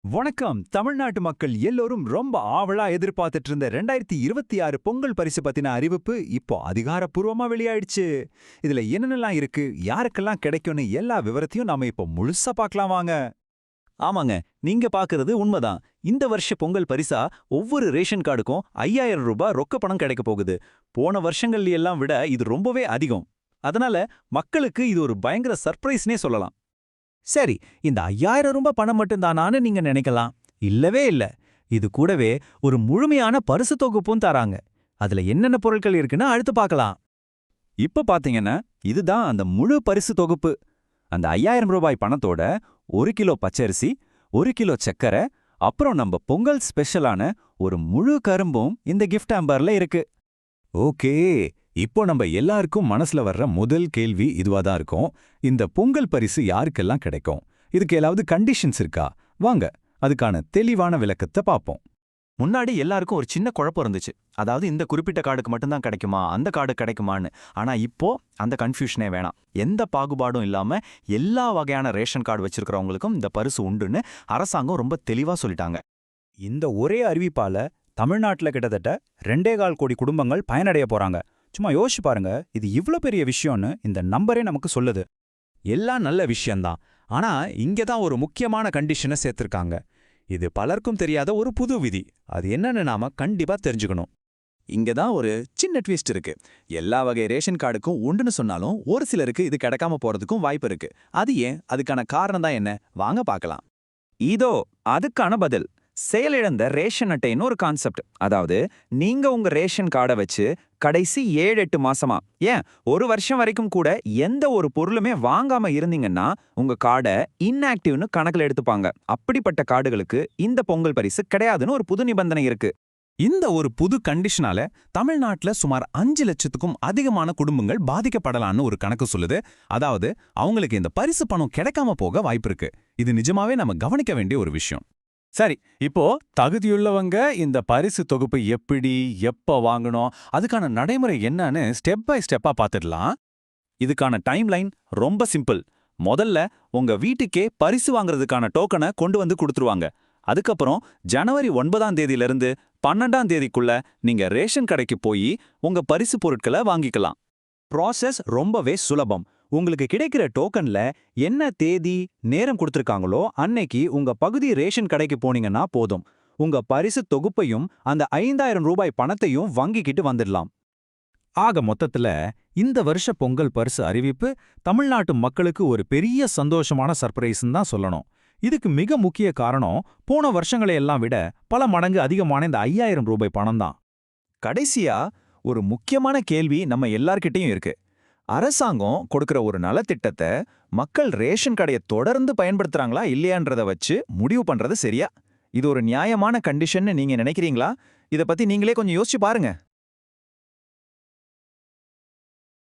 வணக்கம். தமிழ்நாட்டு மக்கள் எல்லோரும் ரொம்ப ஆவலா எதிர்பார்த்துட்டு இருந்த 2026 பொங்கல் பரிசு பத்தின அறிவிப்பு இப்போ அதிகாரப்பூர்வமா வெளியாயிடுச்சு. இதுல என்னென்னலாம் இருக்கு, யாருக்கெல்லாம் கிடைக்கும்னு எல்லா விவரத்தையும் நாம இப்போ முழுசா பார்க்கலாம் வாங்க. ஆமாங்க, நீங்க பாக்குறது உண்மைதான். இந்த வருஷ பொங்கல் பரிசா ஒவ்வொரு ரேஷன் கார்டுக்கும் 5000 ரூபாய் ரொக்க பணம் கிடைக்க போகுது. போன வருஷங்கள்ல எல்லாம் விட இது ரொம்பவே அதிகம். அதனால மக்களுக்கு இது ஒரு பயங்கர சர்ப்ரைஸ்னே சொல்லலாம். சரி, இந்த 5000 ரூபாய் பணம் மட்டும்தானான்னு நீங்க நினைக்கலாம். இல்லவே இல்ல. இது கூடவே ஒரு முழுமையான பரிசு தொகுப்பும் தராங்க. அதுல என்னென்ன பொருட்கள் இருக்குன்னு அடுத்து பார்க்கலாம். இப்ப பாத்தீங்கன்னா, இதுதான் அந்த முழு பரிசு தொகுப்பு. அந்த 5000 ரூபாய் பணத்தோட 1 கிலோ பச்சரிசி, 1 கிலோ சக்கரை, அப்புறம் நம்ம பொங்கல் ஸ்பெஷலான ஒரு முழு கரும்பும் இந்த கிஃப்ட் ஆம்பர்ல இருக்கு. ஓகே, இப்போ நம்ம எல்லாருக்கும் மனசுல வர்ற முதல் கேள்வி இதுவா தான் இருக்கும். இந்த பொங்கல் பரிசு யாருக்கெல்லாம் கிடைக்கும்? இதுக்கு ஏதாவது கண்டிஷன்ஸ் இருக்கா? வாங்க, அதுக்கான தெளிவான விளக்கத்தை பார்ப்போம். முன்னாடி எல்லாருக்கும் ஒரு சின்ன குழப்பம் இருந்துச்சு. அதாவது இந்த குறிப்பிட்ட கார்டுக்கு மட்டும்தான் கிடைக்குமா, அந்த கார்டு கிடைக்குமான்னு. ஆனா இப்போ அந்த கன்ஃபியூஷனே வேணாம். எந்த பாகுபாடும் இல்லாம எல்லா வகையான ரேஷன் கார்டு வச்சிருக்கிறவங்களுக்கும் இந்த பரிசு உண்டுன்னு அரசாங்கம் ரொம்ப தெளிவா சொல்லிட்டாங்க. இந்த ஒரே அறிவிப்பால தமிழ்நாட்டுல கிட்டத்தட்ட 2.25 கோடி குடும்பங்கள் பயனடைய போறாங்க. சும்மா யோசிச்சு பாருங்க, இது இவ்ளோ பெரிய விஷயம்னு இந்த நம்பரே நமக்கு சொல்லுது. எல்லாம் நல்ல விஷயம்தான். ஆனா இங்க தான் ஒரு முக்கியமான கண்டிஷனை சேர்த்திருக்காங்க. இது பலருக்கும் தெரியாத ஒரு புது விதி. அது என்னன்னு நாம கண்டிப்பா தெரிஞ்சுக்கணும். இங்க தான் ஒரு சின்ன ட்விஸ்ட் இருக்கு. எல்லா வகை ரேஷன் கார்டுக்கும் உண்டுன்னு சொன்னாலும் ஒரு சிலருக்கு இது கிடைக்காம போறதுக்கும் வாய்ப்பு இருக்கு. அது ஏன்? அதுக்கான காரணம் தான் என்ன? வாங்க பார்க்கலாம். இதோ அதுக்கான பதில். செயலிழந்த ரேஷன் அட்டைன்னு ஒரு கான்செப்ட். அதாவது நீங்க உங்க ரேஷன் கார்டை வச்சு கடைசி 7-8 மாசமா, ஏன் 1 வருஷம் வரைக்கும் கூட எந்த ஒரு பொருளுமே வாங்காம இருந்தீங்கன்னா உங்க கார்டை இன்ஆக்டிவ்னு கணக்குல எடுத்துப்பாங்க. அப்படிப்பட்ட கார்டுகளுக்கு இந்த பொங்கல் பரிசு கிடையாதுன்னு ஒரு புது நிபந்தனை இருக்கு. இந்த ஒரு புது கண்டிஷனால தமிழ்நாட்டுல சுமார் 5 லட்சத்துக்கும் அதிகமான குடும்பங்கள் பாதிக்கப்படலான்னு ஒரு கணக்கு சொல்லுது. அதாவது அவங்களுக்கு இந்த பரிசு பணம் கிடைக்காம போக வாய்ப்பு இருக்கு. இது நிஜமாவே நம்ம கவனிக்க வேண்டிய ஒரு விஷயம். சரி, இப்போ தகுதியுள்ளவங்க இந்த பரிசு தொகுப்பு எப்படி, எப்ப வாங்கணும், அதுக்கான நடைமுறை என்னன்னு ஸ்டெப் பை ஸ்டெப்பா பார்த்துடலாம். இதுக்கான டைம்லைன் ரொம்ப சிம்பிள். முதல்ல உங்க வீட்டுக்கே பரிசு வாங்குறதுக்கான டோக்கனை கொண்டு வந்து கொடுத்துருவாங்க. அதுக்கப்புறம் ஜனவரி 9ஆம் தேதியிலிருந்து 12ஆம் தேதிக்குள்ள நீங்க ரேஷன் கடைக்கு போய் உங்க பரிசு பொருட்களை வாங்கிக்கலாம். ப்ராசஸ் ரொம்பவே சுலபம். உங்களுக்கு கிடைக்கிற டோக்கன்ல என்ன தேதி, நேரம் கொடுத்துருக்காங்களோ அன்னைக்கு உங்க பகுதி ரேஷன் கடைக்கு போனீங்கன்னா போதும். உங்க பரிசு தொகுப்பையும் அந்த 5000 ரூபாய் பணத்தையும் வாங்கிக்கிட்டு வந்துடலாம். ஆக மொத்தத்துல இந்த வருஷ பொங்கல் பரிசு அறிவிப்பு தமிழ்நாட்டு மக்களுக்கு ஒரு பெரிய சந்தோஷமான சர்ப்ரைஸ்ன்னு தான் சொல்லணும். இதுக்கு மிக முக்கிய காரணம் போன வருஷங்களை எல்லாம் விட பல மடங்கு அதிகமான இந்த 5000 ரூபாய் பணம் தான். கடைசியா ஒரு முக்கியமான கேள்வி நம்ம எல்லார்கிட்டயும் இருக்கு. அரசாங்கம் கொடுக்கிற ஒரு நலத்திட்டத்தை மக்கள் ரேஷன் கடையை தொடர்ந்து பயன்படுத்துறாங்களா இல்லையான்றத வச்சு முடிவு பண்றது சரியா? இது ஒரு நியாயமான கண்டிஷன்னு நீங்க நினைக்கிறீங்களா? இத பத்தி நீங்களே கொஞ்சம் யோசிச்சு பாருங்க.